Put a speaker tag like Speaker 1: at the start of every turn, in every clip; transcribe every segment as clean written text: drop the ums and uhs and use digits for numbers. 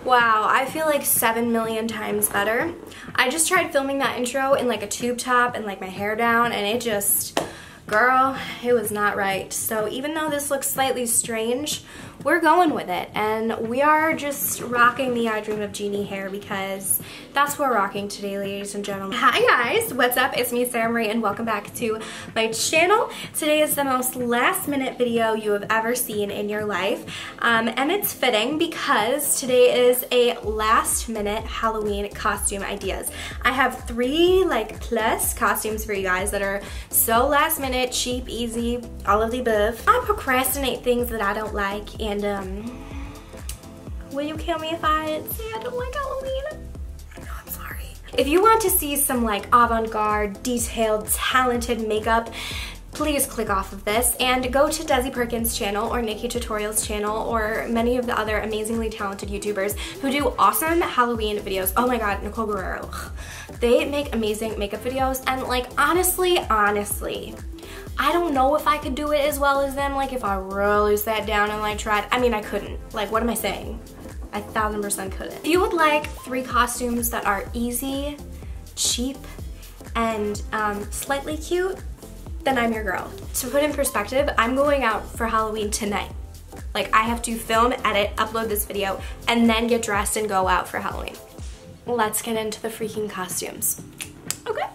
Speaker 1: Wow, I feel like 7 million times better. I just tried filming that intro in like a tube top and like my hair down, and it just, girl, it was not right. So even though this looks slightly strange, we're going with it, and we are just rocking the I Dream of Jeannie hair because that's what we're rocking today, ladies and gentlemen. Hi guys, what's up? It's me, Sarah Marie, and welcome back to my channel. Today is the most last minute video you have ever seen in your life, and it's fitting because today is a last minute Halloween costume ideas. I have 3 like plus costumes for you guys that are so last minute, cheap, easy, all of the above. I procrastinate things that I don't like, and will you kill me if I say I don't like Halloween? I know, I'm sorry. If you want to see some like avant-garde, detailed, talented makeup, please click off of this and go to Desi Perkins' channel or Nikki Tutorials' channel or many of the other amazingly talented YouTubers who do awesome Halloween videos. Oh my god, Nicole Guerrero. They make amazing makeup videos, and like honestly, I don't know if I could do it as well as them, like if I really sat down and like tried. I mean, I couldn't. Like, what am I saying? I 1000% couldn't. If you would like 3 costumes that are easy, cheap, and slightly cute, then I'm your girl. To put in perspective, I'm going out for Halloween tonight. Like, I have to film, edit, upload this video, and then get dressed and go out for Halloween. Let's get into the freaking costumes. Okay.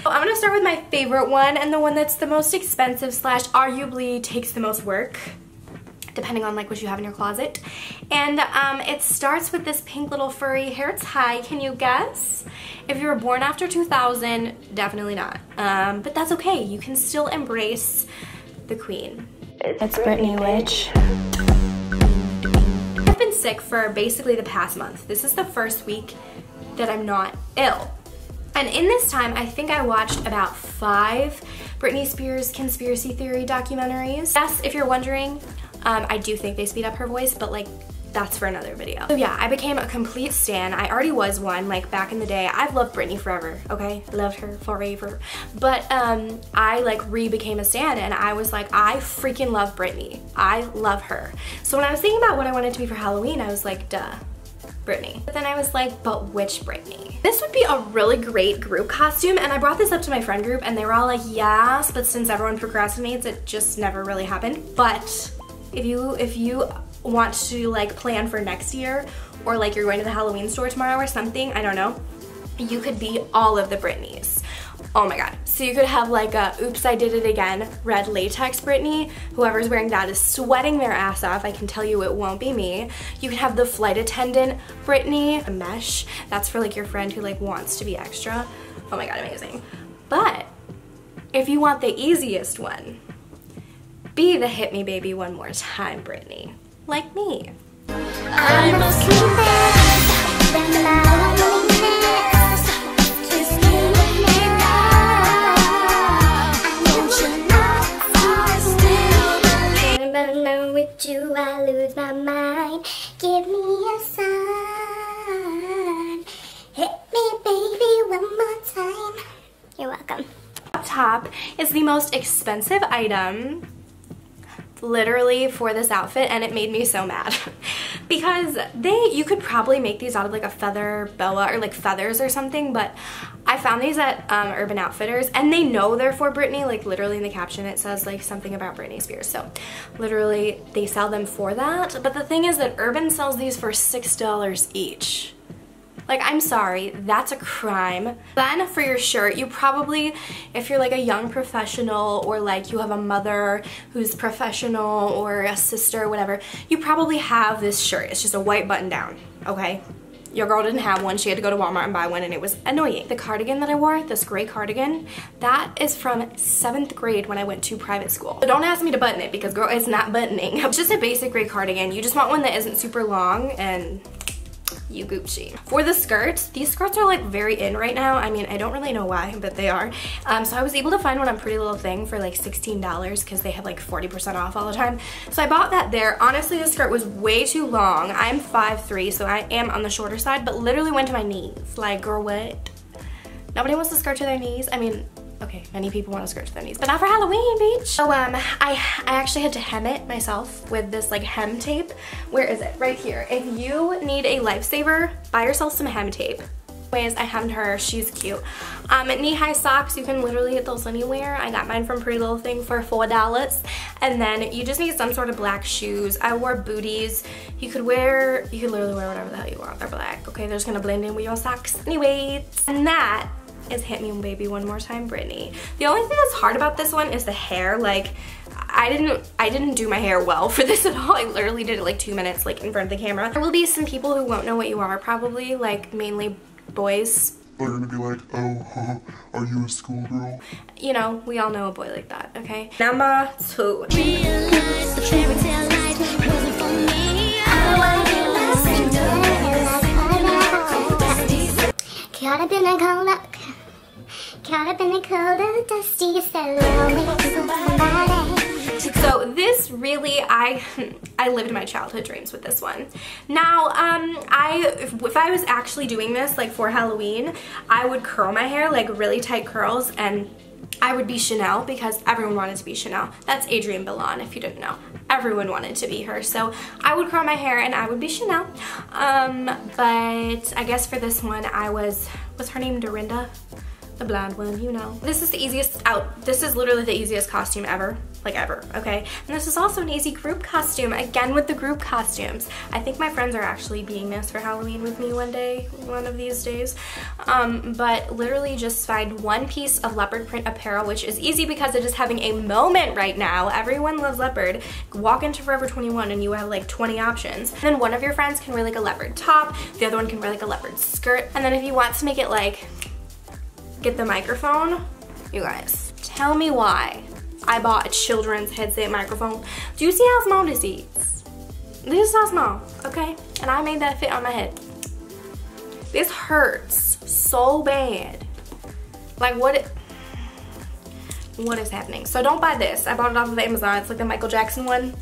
Speaker 1: I'm gonna start with my favorite one, and the one that's the most expensive slash arguably takes the most work, depending on like what you have in your closet. And it starts with this pink little furry hair tie. Can you guess? If you were born after 2000, definitely not. But that's okay. You can still embrace the queen. It's Brittany Witch. I've been sick for basically the past month. This is the first week that I'm not ill. And in this time, I think I watched about 5 Britney Spears conspiracy theory documentaries. Yes, if you're wondering, I do think they speed up her voice, but like, that's for another video. So yeah, I became a complete stan. I already was one, like back in the day. I've loved Britney forever, okay? Loved her forever. But I like became a stan, and I was like, I freaking love Britney. I love her. So when I was thinking about what I wanted to be for Halloween, I was like, duh. Britney. But then I was like, but which Britney? This would be a really great group costume, and I brought this up to my friend group, and they were all like, yes, but since everyone procrastinates, it just never really happened. But if you want to like plan for next year, or like you're going to the Halloween store tomorrow or something, I don't know, you could be all of the Britneys. Oh my god. So you could have like a oops I did it again red latex Britney. Whoever's wearing that is sweating their ass off. I can tell you it won't be me. You can have the flight attendant Britney, a mesh. That's for like your friend who like wants to be extra. Oh my god, amazing. But if you want the easiest one, be the hit me baby one more time Britney. Like me. I'm a
Speaker 2: you, I lose my mind. Give me a sign. Hit me, baby, one more time. You're welcome.
Speaker 1: Top is the most expensive item literally for this outfit, and it made me so mad because you could probably make these out of like a feather boa or like feathers or something, but I found these at Urban Outfitters, and they know they're for Britney. Like literally in the caption it says like something about Britney Spears, so literally they sell them for that. But the thing is that Urban sells these for $6 each. Like, I'm sorry, that's a crime. Then for your shirt, you probably, if you're like a young professional, or like you have a mother who's professional, or a sister, whatever, you probably have this shirt. It's just a white button down, okay? Your girl didn't have one. She had to go to Walmart and buy one, and it was annoying. The cardigan that I wore, this gray cardigan, that is from 7th grade when I went to private school. So don't ask me to button it because girl, it's not buttoning. It's just a basic gray cardigan. You just want one that isn't super long, and you Gucci. For the skirts, these skirts are like very in right now. I mean, I don't really know why, but they are. So I was able to find one on Pretty Little Thing for like $16 because they have like 40% off all the time. So I bought that there. Honestly, the skirt was way too long. I'm 5'3", so I am on the shorter side, but literally went to my knees. Like, girl, what? Nobody wants to skirt to their knees. I mean, Okay, many people want a skirt to their knees, but not for Halloween, bitch. So I actually had to hem it myself with this like hem tape. Where is it? Right here. If you need a lifesaver, buy yourself some hem tape. Anyways, I hemmed her. She's cute. Knee-high socks, you can literally get those anywhere. I got mine from Pretty Little Thing for $4. And then you just need some sort of black shoes. I wore booties. You could literally wear whatever the hell you want. They're black, okay? They're just gonna blend in with your socks. Anyways, and that is Hit Me Baby One More Time, Britney. The only thing that's hard about this one is the hair. Like, I didn't do my hair well for this at all. I literally did it like 2 minutes like in front of the camera. There will be some people who won't know what you are probably, like mainly boys.
Speaker 3: They're gonna be like, oh, are you a schoolgirl?
Speaker 1: You know, we all know a boy like that, okay? Number 2.
Speaker 2: Caught up in a cold, dusty,
Speaker 1: so this really, I lived my childhood dreams with this one. Now, if I was actually doing this like for Halloween, I would curl my hair like really tight curls, and I would be Chanel because everyone wanted to be Chanel. That's Adrienne Bailon, if you didn't know. Everyone wanted to be her. So I would curl my hair and I would be Chanel. But I guess for this one, was her name Dorinda? The blonde one, you know. This is the easiest this is literally the easiest costume ever. Like ever, okay? And this is also an easy group costume, again with the group costumes. I think my friends are actually being this for Halloween with me one of these days. But literally just find one piece of leopard print apparel, which is easy because it is having a moment right now. Everyone loves leopard. Walk into Forever 21 and you have like 20 options. And then one of your friends can wear like a leopard top, the other one can wear like a leopard skirt. And then if you want to make it like, get the microphone, you guys, tell me why I bought a children's headset microphone. Do you see how small this is? This is how small, okay? And I made that fit on my head. This hurts so bad. Like what is happening? So don't buy this. I bought it off of Amazon. It's like the Michael Jackson one.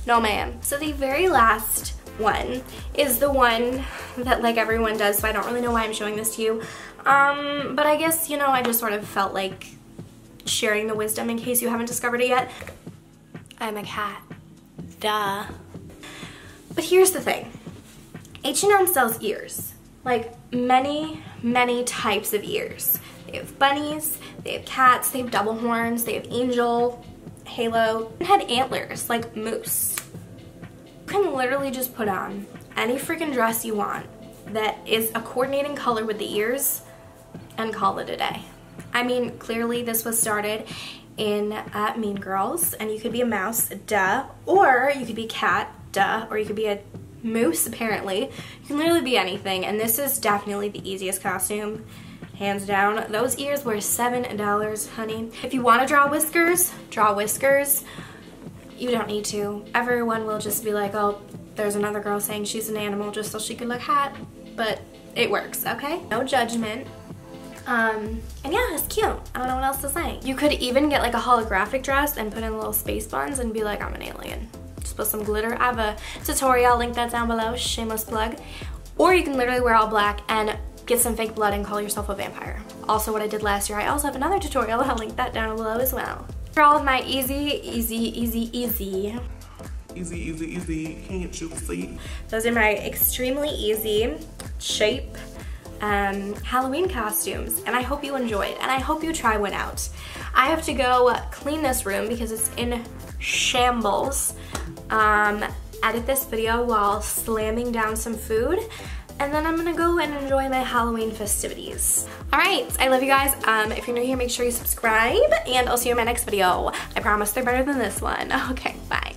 Speaker 1: No ma'am. So the very last one is the one that like everyone does, so I don't really know why I'm showing this to you. But I guess, you know, I just sort of felt like sharing the wisdom in case you haven't discovered it yet. I'm a cat. Duh. But here's the thing. H&M sells ears. Like many, many types of ears. They have bunnies, they have cats, they have double horns, they have angel, halo, and had antlers like moose. You can literally just put on any freaking dress you want that is a coordinating color with the ears and call it a day. I mean, clearly this was started in Mean Girls, and you could be a mouse, duh, or you could be cat, duh, or you could be a moose, apparently. You can literally be anything, and this is definitely the easiest costume, hands down. Those ears were $7, honey. If you want to draw whiskers, draw whiskers. You don't need to. Everyone will just be like, oh, there's another girl saying she's an animal just so she could look hot, but it works, okay? No judgment. And yeah, it's cute. I don't know what else to say. You could even get like a holographic dress and put in little space buns and be like, I'm an alien. Just put some glitter. I have a tutorial, I'll link that down below, shameless plug. Or you can literally wear all black and get some fake blood and call yourself a vampire. Also what I did last year, I also have another tutorial, I'll link that down below as well. For all of my easy, can't you see? Those are my extremely easy, cheap, Halloween costumes, and I hope you enjoyed, and I hope you try one out. I have to go clean this room because it's in shambles, edit this video while slamming down some food, and then I'm gonna go and enjoy my Halloween festivities. Alright, I love you guys. If you're new here, make sure you subscribe, and I'll see you in my next video. I promise they're better than this one. Okay, bye.